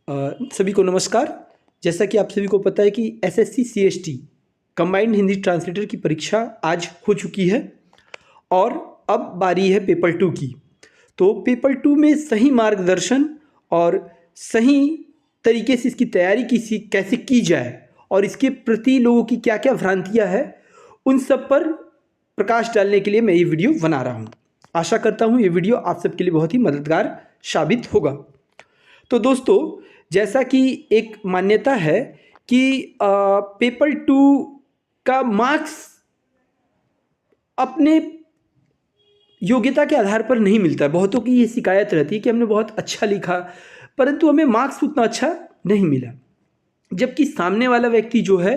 सभी को नमस्कार। जैसा कि आप सभी को पता है कि SSC CST combined Hindi translator की परीक्षा आज हो चुकी है और अब बारी है पेपर 2 की। तो पेपर 2 में सही मार्गदर्शन और सही तरीके से इसकी तैयारी कैसे की जाए और इसके प्रति लोगों की क्या क्या भ्रांतियाँ हैं, उन सब पर प्रकाश डालने के लिए मैं ये वीडियो बना रहा हूँ। आशा करता हूँ ये वीडियो आप सबके लिए बहुत ही मददगार साबित होगा। तो दोस्तों, जैसा कि एक मान्यता है कि पेपर 2 का मार्क्स अपने योग्यता के आधार पर नहीं मिलता है। बहुतों की ये शिकायत रहती है कि हमने बहुत अच्छा लिखा परंतु हमें मार्क्स उतना अच्छा नहीं मिला, जबकि सामने वाला व्यक्ति जो है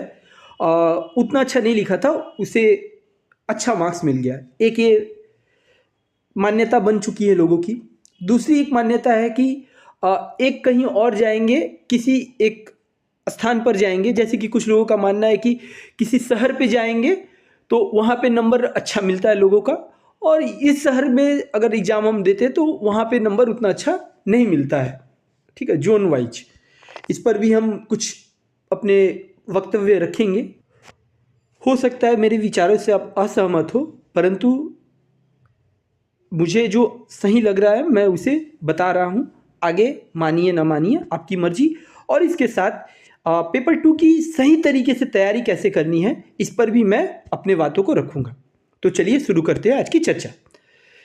उतना अच्छा नहीं लिखा था, उसे अच्छा मार्क्स मिल गया। एक ये मान्यता बन चुकी है लोगों की। दूसरी एक मान्यता है कि एक कहीं और जाएंगे, किसी एक स्थान पर जाएंगे, जैसे कि कुछ लोगों का मानना है कि किसी शहर पे जाएंगे तो वहाँ पे नंबर अच्छा मिलता है लोगों का, और इस शहर में अगर एग्ज़ाम हम देते तो वहाँ पे नंबर उतना अच्छा नहीं मिलता है। ठीक है, जोन वाइज इस पर भी हम कुछ अपने वक्तव्य रखेंगे। हो सकता है मेरे विचारों से आप असहमत हो, परंतु मुझे जो सही लग रहा है मैं उसे बता रहा हूँ। आगे मानिए ना मानिए आपकी मर्जी। और इसके साथ पेपर 2 की सही तरीके से तैयारी कैसे करनी है, इस पर भी मैं अपने बातों को रखूँगा। तो चलिए शुरू करते हैं आज की चर्चा।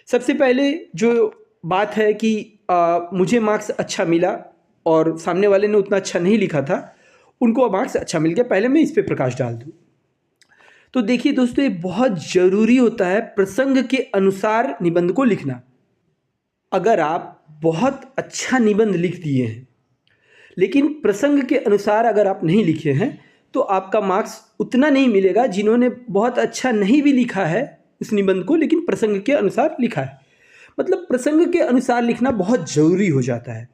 सबसे पहले जो बात है कि मुझे मार्क्स अच्छा मिला और सामने वाले ने उतना अच्छा नहीं लिखा था, उनको मार्क्स अच्छा मिल गया, पहले मैं इस पर प्रकाश डाल दूँ। तो देखिए दोस्तों, ये बहुत ज़रूरी होता है प्रसंग के अनुसार निबंध को लिखना। अगर आप बहुत अच्छा निबंध लिख दिए हैं लेकिन प्रसंग के अनुसार अगर आप नहीं लिखे हैं तो आपका मार्क्स उतना नहीं मिलेगा जिन्होंने बहुत अच्छा नहीं भी लिखा है उस निबंध को, लेकिन प्रसंग के अनुसार लिखा है। मतलब प्रसंग के अनुसार लिखना बहुत ज़रूरी हो जाता है।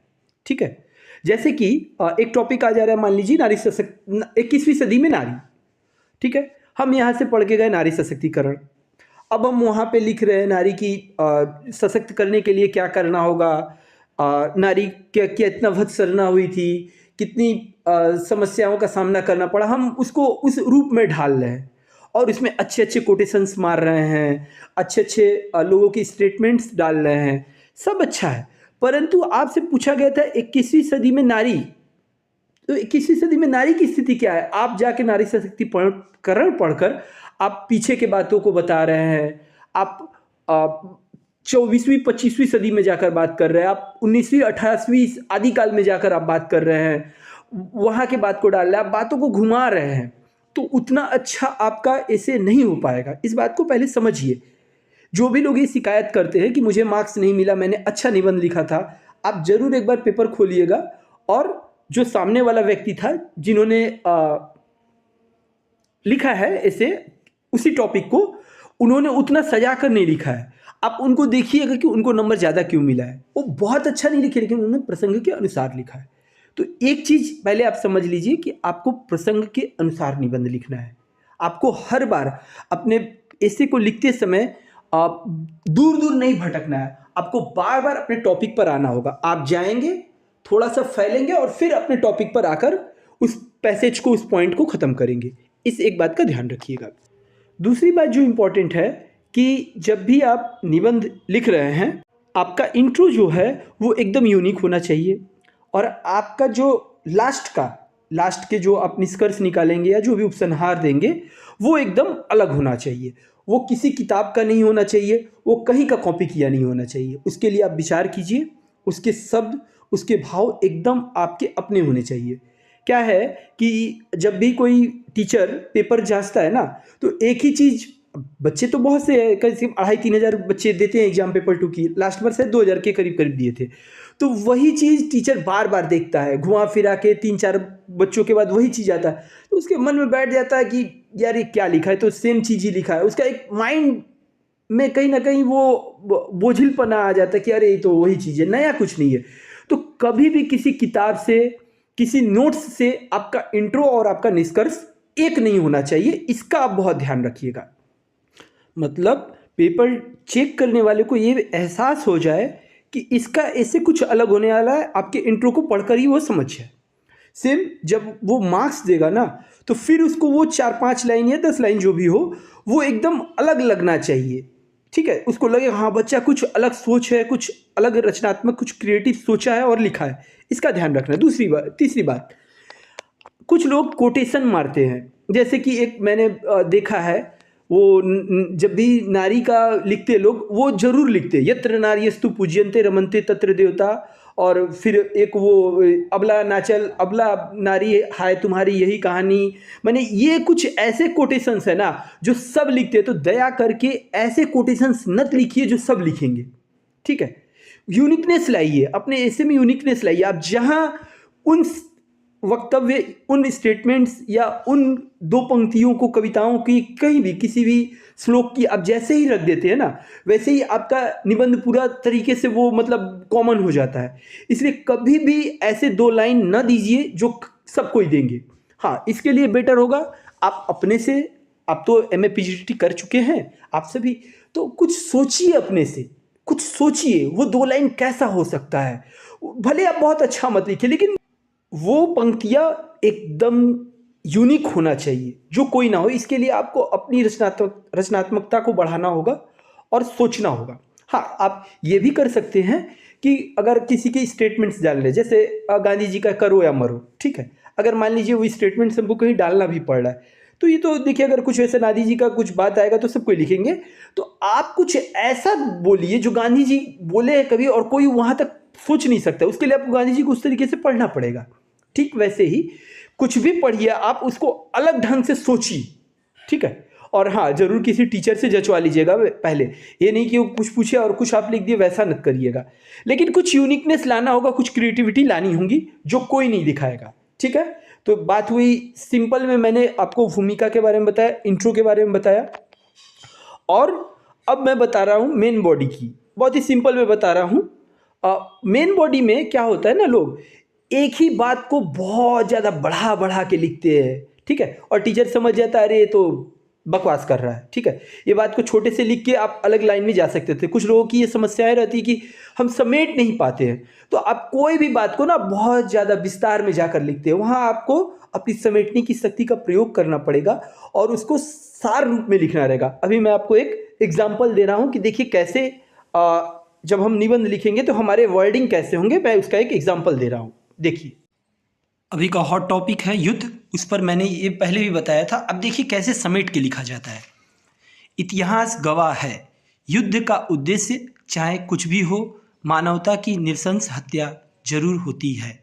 ठीक है, जैसे कि एक टॉपिक आ जा रहा है, मान लीजिए नारी 21वीं सदी में नारी। ठीक है, हम यहाँ से पढ़ के गए नारी सशक्तिकरण। अब हम वहाँ पे लिख रहे हैं नारी की सशक्त करने के लिए क्या करना होगा, नारी क्या कितना वत्सरना हुई थी, कितनी समस्याओं का सामना करना पड़ा। हम उसको उस रूप में ढाल रहे हैं और इसमें अच्छे अच्छे कोटेशंस मार रहे हैं, अच्छे अच्छे लोगों की स्टेटमेंट्स डाल रहे हैं, सब अच्छा है। परंतु आपसे पूछा गया था 21वीं सदी में नारी, तो 21वीं सदी में नारी की स्थिति क्या है? आप जाके नारी सशक्तिकरण पढ़कर आप पीछे के बातों को बता रहे हैं। आप 24वीं 25वीं सदी में जाकर बात कर रहे हैं, आप 19वीं 28वीं आदिकाल में जाकर आप बात कर रहे हैं, वहाँ के बात को डाल रहे हैं, आप बातों को घुमा रहे हैं, तो उतना अच्छा आपका ऐसे नहीं हो पाएगा। इस बात को पहले समझिए। जो भी लोग ये शिकायत करते हैं कि मुझे मार्क्स नहीं मिला, मैंने अच्छा निबंध लिखा था, आप ज़रूर एक बार पेपर खोलिएगा और जो सामने वाला व्यक्ति था जिन्होंने लिखा है ऐसे उसी टॉपिक को, उन्होंने उतना सजा कर नहीं लिखा है। आप उनको देखिएगा कि उनको नंबर ज़्यादा क्यों मिला है। वो बहुत अच्छा नहीं लिखे लेकिन उन्होंने प्रसंग के अनुसार लिखा है। तो एक चीज़ पहले आप समझ लीजिए कि आपको प्रसंग के अनुसार निबंध लिखना है। आपको हर बार अपने ऐसे को लिखते समय दूर दूर नहीं भटकना है। आपको बार बार अपने टॉपिक पर आना होगा। आप जाएंगे, थोड़ा सा फैलेंगे और फिर अपने टॉपिक पर आकर उस पैसेज को, उस पॉइंट को ख़त्म करेंगे। इस एक बात का ध्यान रखिएगा। दूसरी बात जो इम्पोर्टेंट है कि जब भी आप निबंध लिख रहे हैं, आपका इंट्रो जो है वो एकदम यूनिक होना चाहिए और आपका जो लास्ट के जो आप निष्कर्ष निकालेंगे या जो भी उपसंहार देंगे वो एकदम अलग होना चाहिए। वो किसी किताब का नहीं होना चाहिए, वो कहीं का कॉपी किया नहीं होना चाहिए। उसके लिए आप विचार कीजिए। उसके शब्द, उसके भाव एकदम आपके अपने होने चाहिए। क्या है कि जब भी कोई टीचर पेपर जांचता है ना, तो एक ही चीज़, बच्चे तो बहुत से हैं, करीब 2500-3000 बच्चे देते हैं एग्जाम पेपर 2 की, लास्ट बार से 2000 के करीब करीब दिए थे। तो वही चीज़ टीचर बार बार देखता है, घुमा फिरा के 3-4 बच्चों के बाद वही चीज़ आता है, तो उसके मन में बैठ जाता है कि यार ये क्या लिखा है, तो सेम चीज़ ही लिखा है। उसका एक माइंड में कहीं ना कहीं वो बोझिलपना आ जाता है कि अरे ये तो वही चीज़ है, नया कुछ नहीं है। तो कभी भी किसी किताब से, किसी नोट्स से आपका इंट्रो और आपका निष्कर्ष एक नहीं होना चाहिए। इसका आप बहुत ध्यान रखिएगा। मतलब पेपर चेक करने वाले को ये एहसास हो जाए कि इसका ऐसे कुछ अलग होने वाला है, आपके इंट्रो को पढ़कर ही वो समझ जाए। सेम जब वो मार्क्स देगा ना, तो फिर उसको वो 4-5 लाइन या 10 लाइन जो भी हो, वो एकदम अलग लगना चाहिए। ठीक है, उसको लगे हाँ बच्चा कुछ अलग सोच है, कुछ अलग रचनात्मक, कुछ क्रिएटिव सोचा है और लिखा है, इसका ध्यान रखना है। दूसरी बात, तीसरी बात, कुछ लोग कोटेशन मारते हैं। जैसे कि एक मैंने देखा है, वो जब भी नारी का लिखते लोग, वो जरूर लिखते यत्र नार्यस्तु पूज्यन्ते रमन्ते तत्र देवता, और फिर एक वो अबला नाचल अबला नारी हाय तुम्हारी यही कहानी। मैंने ये कुछ ऐसे कोटेशंस है ना जो सब लिखते हैं, तो दया करके ऐसे कोटेशंस मत लिखिए जो सब लिखेंगे। ठीक है, यूनिकनेस लाइए, अपने ऐसे में यूनिकनेस लाइए। आप जहाँ उन वक्तव्य, उन स्टेटमेंट्स या उन 2 पंक्तियों को कविताओं की कहीं भी किसी भी श्लोक की आप जैसे ही रख देते हैं ना, वैसे ही आपका निबंध पूरा तरीके से वो मतलब कॉमन हो जाता है। इसलिए कभी भी ऐसे 2 लाइन न दीजिए जो सब कोई देंगे। हाँ, इसके लिए बेटर होगा आप अपने से, आप तो MA PhD कर चुके हैं आप सभी, तो कुछ सोचिए, अपने से कुछ सोचिए, वो 2 लाइन कैसा हो सकता है। भले आप बहुत अच्छा मत लिखिए, लेकिन वो पंक्तियाँ एकदम यूनिक होना चाहिए, जो कोई ना हो। इसके लिए आपको अपनी रचनात्मकता को बढ़ाना होगा और सोचना होगा। हाँ, आप ये भी कर सकते हैं कि अगर किसी के स्टेटमेंट्स डाल लें, जैसे गांधी जी का करो या मरो, ठीक है, अगर मान लीजिए वो स्टेटमेंट्स हमको कहीं डालना भी पड़ रहा है, तो ये तो देखिए, अगर कुछ ऐसा गांधी जी का कुछ बात आएगा तो सब कोई लिखेंगे, तो आप कुछ ऐसा बोलिए जो गांधी जी बोले हैं कभी और कोई वहाँ तक सोच नहीं सकता। उसके लिए आपको गांधी जी को उस तरीके से पढ़ना पड़ेगा। ठीक वैसे ही कुछ भी पढ़िए, आप उसको अलग ढंग से सोचिए। ठीक है, और हाँ, जरूर किसी टीचर से जचवा लीजिएगा पहले। ये नहीं कि वो कुछ पूछे और कुछ आप लिख दिए, वैसा मत करिएगा। लेकिन कुछ यूनिकनेस लाना होगा, कुछ क्रिएटिविटी लानी होगी जो कोई नहीं दिखाएगा। ठीक है, तो बात हुई सिंपल में, मैंने आपको भूमिका के बारे में बताया, इंट्रो के बारे में बताया, और अब मैं बता रहा हूँ मेन बॉडी की। बहुत ही सिंपल में बता रहा हूँ। मेन बॉडी में क्या होता है ना, लोग एक ही बात को बहुत ज़्यादा बढ़ा बढ़ा के लिखते हैं। ठीक है, और टीचर समझ जाता है अरे ये तो बकवास कर रहा है। ठीक है, ये बात को छोटे से लिख के आप अलग लाइन में जा सकते थे। कुछ लोगों की ये समस्याएं रहती कि हम समेट नहीं पाते हैं, तो आप कोई भी बात को ना बहुत ज़्यादा विस्तार में जाकर लिखते हैं। वहाँ आपको अपनी समेटने की शक्ति का प्रयोग करना पड़ेगा और उसको सार रूप में लिखना रहेगा। अभी मैं आपको एक एग्जाम्पल दे रहा हूँ कि देखिए कैसे जब हम निबंध लिखेंगे तो हमारे वर्डिंग कैसे होंगे। मैं उसका एक एग्जाम्पल दे रहा हूँ। देखिए, अभी का हॉट टॉपिक है युद्ध, उस पर मैंने ये पहले भी बताया था। अब देखिए कैसे समेट के लिखा जाता है। इतिहास गवाह है, युद्ध का उद्देश्य चाहे कुछ भी हो, मानवता की नृशंस हत्या जरूर होती है।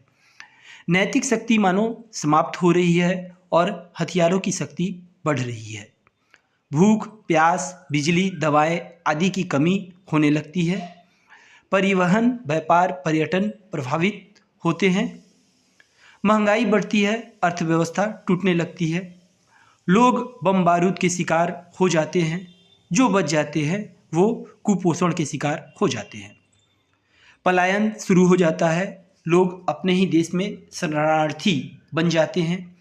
नैतिक शक्ति मानो समाप्त हो रही है और हथियारों की शक्ति बढ़ रही है। भूख, प्यास, बिजली, दवाएं आदि की कमी होने लगती है। परिवहन, व्यापार, पर्यटन प्रभावित होते हैं। महंगाई बढ़ती है, अर्थव्यवस्था टूटने लगती है। लोग बम बारूद के शिकार हो जाते हैं। जो बच जाते हैं वो कुपोषण के शिकार हो जाते हैं। पलायन शुरू हो जाता है, लोग अपने ही देश में शरणार्थी बन जाते हैं।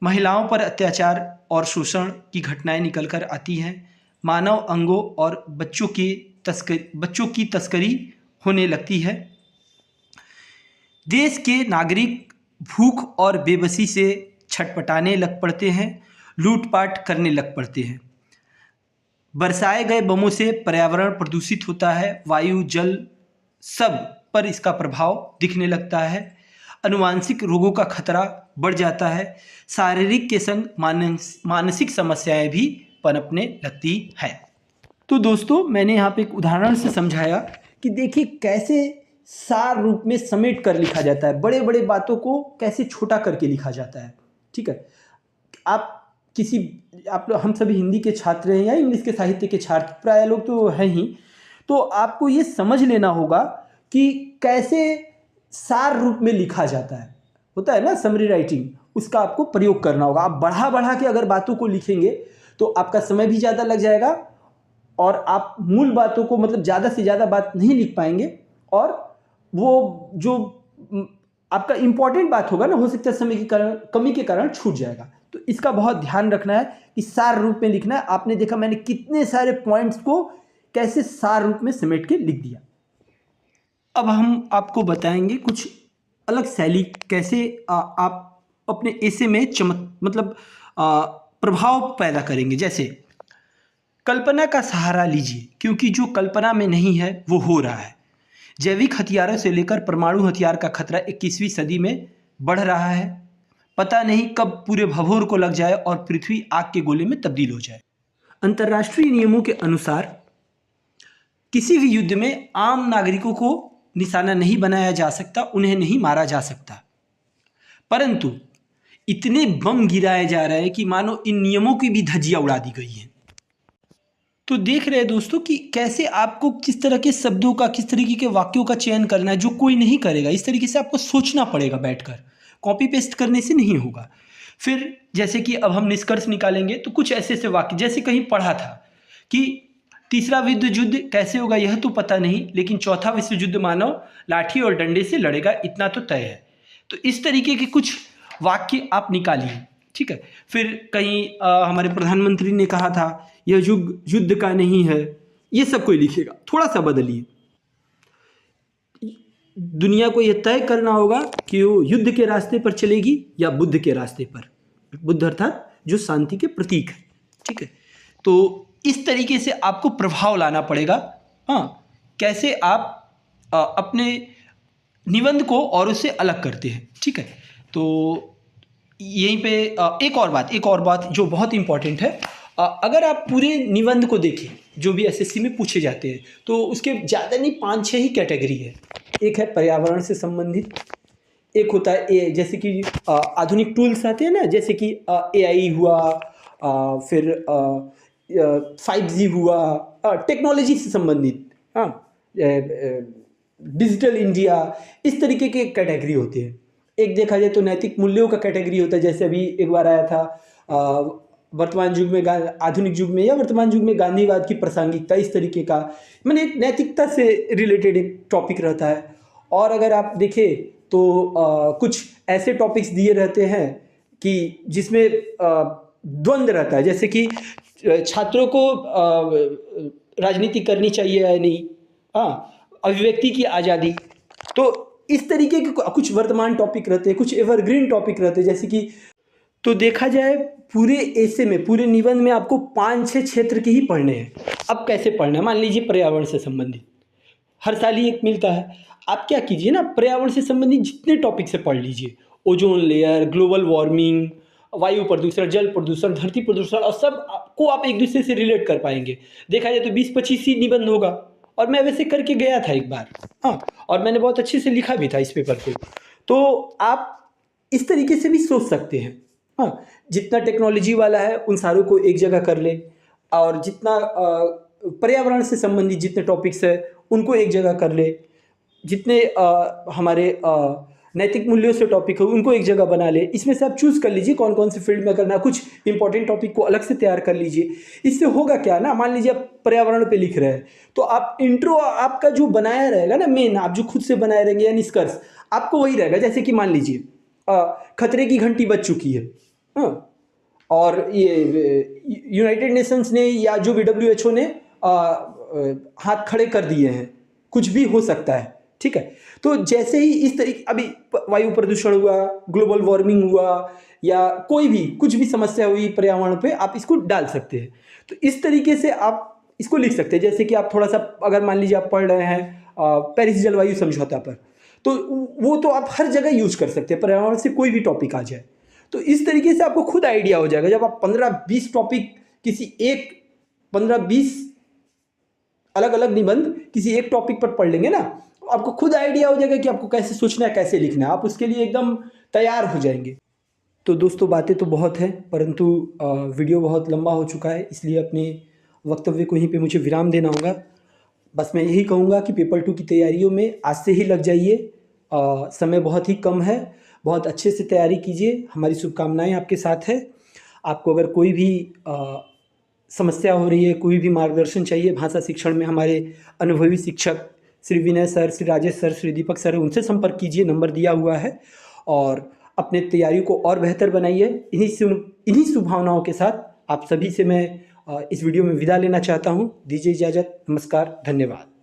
महिलाओं पर अत्याचार और शोषण की घटनाएं निकल कर आती हैं। मानव अंगों और बच्चों की तस्करी होने लगती है। देश के नागरिक भूख और बेबसी से छटपटाने लग पड़ते हैं, लूटपाट करने लग पड़ते हैं। बरसाए गए बमों से पर्यावरण प्रदूषित होता है, वायु, जल सब पर इसका प्रभाव दिखने लगता है। अनुवांशिक रोगों का खतरा बढ़ जाता है। शारीरिक के संग मानसिक समस्याएं भी पनपने लगती है। तो दोस्तों, मैंने यहाँ पे एक उदाहरण से समझाया कि देखिए कैसे सार रूप में समेट कर लिखा जाता है, बड़े बड़े बातों को कैसे छोटा करके लिखा जाता है। ठीक है, हम सभी हिंदी के छात्र हैं या इंग्लिश के साहित्य के छात्र, प्राय लोग तो हैं ही, तो आपको ये समझ लेना होगा कि कैसे सार रूप में लिखा जाता है। होता है ना समरी राइटिंग, उसका आपको प्रयोग करना होगा। आप बढ़ा बढ़ा के अगर बातों को लिखेंगे तो आपका समय भी ज़्यादा लग जाएगा और आप मूल बातों को मतलब ज़्यादा से ज़्यादा बात नहीं लिख पाएंगे, और वो जो आपका इम्पॉर्टेंट बात होगा ना, हो सकता है समय की कमी के कारण छूट जाएगा। तो इसका बहुत ध्यान रखना है कि सार रूप में लिखना है। आपने देखा मैंने कितने सारे पॉइंट्स को कैसे सार रूप में समेट के लिख दिया। अब हम आपको बताएंगे कुछ अलग शैली कैसे आप अपने ऐसे में प्रभाव पैदा करेंगे। जैसे कल्पना का सहारा लीजिए, क्योंकि जो कल्पना में नहीं है वो हो रहा है। जैविक हथियारों से लेकर परमाणु हथियार का खतरा 21वीं सदी में बढ़ रहा है। पता नहीं कब पूरे भभोर को लग जाए और पृथ्वी आग के गोले में तब्दील हो जाए। अंतर्राष्ट्रीय नियमों के अनुसार किसी भी युद्ध में आम नागरिकों को निशाना नहीं बनाया जा सकता, उन्हें नहीं मारा जा सकता, परंतु इतने बम गिराए जा रहे हैं कि मानो इन नियमों की भी धज्जियां उड़ा दी गई हैं। तो देख रहे हैं दोस्तों कि कैसे आपको किस तरह के शब्दों का, किस तरीके के वाक्यों का चयन करना है जो कोई नहीं करेगा। इस तरीके से आपको सोचना पड़ेगा बैठकर, कॉपी पेस्ट करने से नहीं होगा। फिर जैसे कि अब हम निष्कर्ष निकालेंगे तो कुछ ऐसे ऐसे वाक्य, जैसे कहीं पढ़ा था कि तीसरा विश्व युद्ध कैसे होगा यह तो पता नहीं, लेकिन चौथा विश्व युद्ध मानव लाठी और डंडे से लड़ेगा, इतना तो तय है। तो इस तरीके के कुछ वाक्य आप निकालिए, ठीक है। फिर कहीं हमारे प्रधानमंत्री ने कहा था यह युग युद्ध का नहीं है, ये सब कोई लिखेगा। थोड़ा सा बदलिए। दुनिया को यह तय करना होगा कि वो युद्ध के रास्ते पर चलेगी या बुद्ध के रास्ते पर। बुद्ध अर्थात जो शांति के प्रतीक है, ठीक है। तो इस तरीके से आपको प्रभाव लाना पड़ेगा। हाँ, कैसे आप अपने निबंध को और उससे अलग करते हैं, ठीक है। तो यहीं पे एक और बात जो बहुत इम्पॉर्टेंट है, अगर आप पूरे निबंध को देखें जो भी एसएससी में पूछे जाते हैं तो उसके ज़्यादा नहीं 5-6 ही कैटेगरी है। एक है पर्यावरण से संबंधित, एक होता है जैसे कि आधुनिक टूल्स आते हैं ना, जैसे कि AI हुआ, फिर 5G हुआ, टेक्नोलॉजी से संबंधित, हाँ, डिजिटल इंडिया, इस तरीके के कैटेगरी होते हैं। एक देखा जाए तो नैतिक मूल्यों का कैटेगरी होता है, जैसे अभी एक बार आया था वर्तमान युग में, आधुनिक युग में या वर्तमान युग में गांधीवाद की प्रासंगिकता, इस तरीके का, मैंने एक नैतिकता से रिलेटेड एक टॉपिक रहता है। और अगर आप देखें तो कुछ ऐसे टॉपिक्स दिए रहते हैं कि जिसमें द्वंद्व रहता है, जैसे कि छात्रों को राजनीति करनी चाहिए या नहीं, हाँ, अभिव्यक्ति की आज़ादी। तो इस तरीके के कुछ वर्तमान टॉपिक रहते हैं, कुछ एवरग्रीन टॉपिक रहते हैं, जैसे कि, तो देखा जाए पूरे ऐसे में, पूरे निबंध में आपको 5-6 क्षेत्र के ही पढ़ने हैं। अब कैसे पढ़ना है, मान लीजिए पर्यावरण से संबंधित हर साल ही एक मिलता है, आप क्या कीजिए ना, पर्यावरण से संबंधित जितने टॉपिक से पढ़ लीजिए, ओजोन लेयर, ग्लोबल वार्मिंग, वायु प्रदूषण, जल प्रदूषण, धरती प्रदूषण, और सब को आप एक दूसरे से रिलेट कर पाएंगे। देखा जाए तो 20-25 ही निबंध होगा, और मैं वैसे करके गया था एक बार, हाँ, और मैंने बहुत अच्छे से लिखा भी था इस पेपर को। तो आप इस तरीके से भी सोच सकते हैं, हाँ, जितना टेक्नोलॉजी वाला है उन सारों को एक जगह कर ले, और जितना पर्यावरण से संबंधित जितने टॉपिक्स है उनको एक जगह कर ले, जितने हमारे नैतिक मूल्यों से टॉपिक है उनको एक जगह बना ले। इसमें से आप चूज़ कर लीजिए कौन कौन से फील्ड में करना, कुछ इंपॉर्टेंट टॉपिक को अलग से तैयार कर लीजिए। इससे होगा क्या ना, मान लीजिए आप पर्यावरण पे लिख रहे हैं तो आप इंट्रो आपका जो बनाया रहेगा ना, मेन आप जो खुद से बनाए रहेंगे या निष्कर्ष आपको वही रहेगा। जैसे कि मान लीजिए खतरे की घंटी बज चुकी है, हाँ, और ये यूनाइटेड नेशंस ने या जो भी WHO ने हाथ खड़े कर दिए हैं, कुछ भी हो सकता है, ठीक है। तो जैसे ही इस तरीके, अभी वायु प्रदूषण हुआ, ग्लोबल वार्मिंग हुआ, या कोई भी कुछ भी समस्या हुई पर्यावरण पे, आप इसको डाल सकते हैं। तो इस तरीके से आप इसको लिख सकते हैं। जैसे कि आप थोड़ा सा, अगर मान लीजिए आप पढ़ रहे हैं पेरिस जलवायु समझौता पर, तो वो तो आप हर जगह यूज कर सकते हैं, पर्यावरण से कोई भी टॉपिक आ जाए। तो इस तरीके से आपको खुद आइडिया हो जाएगा। जब आप 15-20 टॉपिक किसी एक 15-20 अलग अलग निबंध किसी एक टॉपिक पर पढ़ लेंगे ना, तो आपको खुद आइडिया हो जाएगा कि आपको कैसे सोचना है, कैसे लिखना है, आप उसके लिए एकदम तैयार हो जाएंगे। तो दोस्तों बातें तो बहुत हैं, परंतु वीडियो बहुत लंबा हो चुका है, इसलिए अपने वक्तव्य को यहीं पे मुझे विराम देना होगा। बस मैं यही कहूँगा कि पेपर 2 की तैयारियों में आज से ही लग जाइए, समय बहुत ही कम है, बहुत अच्छे से तैयारी कीजिए। हमारी शुभकामनाएं आपके साथ है। आपको अगर कोई भी समस्या हो रही है, कोई भी मार्गदर्शन चाहिए भाषा शिक्षण में, हमारे अनुभवी शिक्षक श्री विनय sir, Shri Rajesh sir, Shri Deepak sir, उनसे संपर्क कीजिए, नंबर दिया हुआ है। और अपने तैयारी को और बेहतर बनाइए। इन्हीं शुभकामनाओं के साथ आप सभी से मैं इस वीडियो में विदा लेना चाहता हूँ। दीजिए इजाज़त। नमस्कार, धन्यवाद।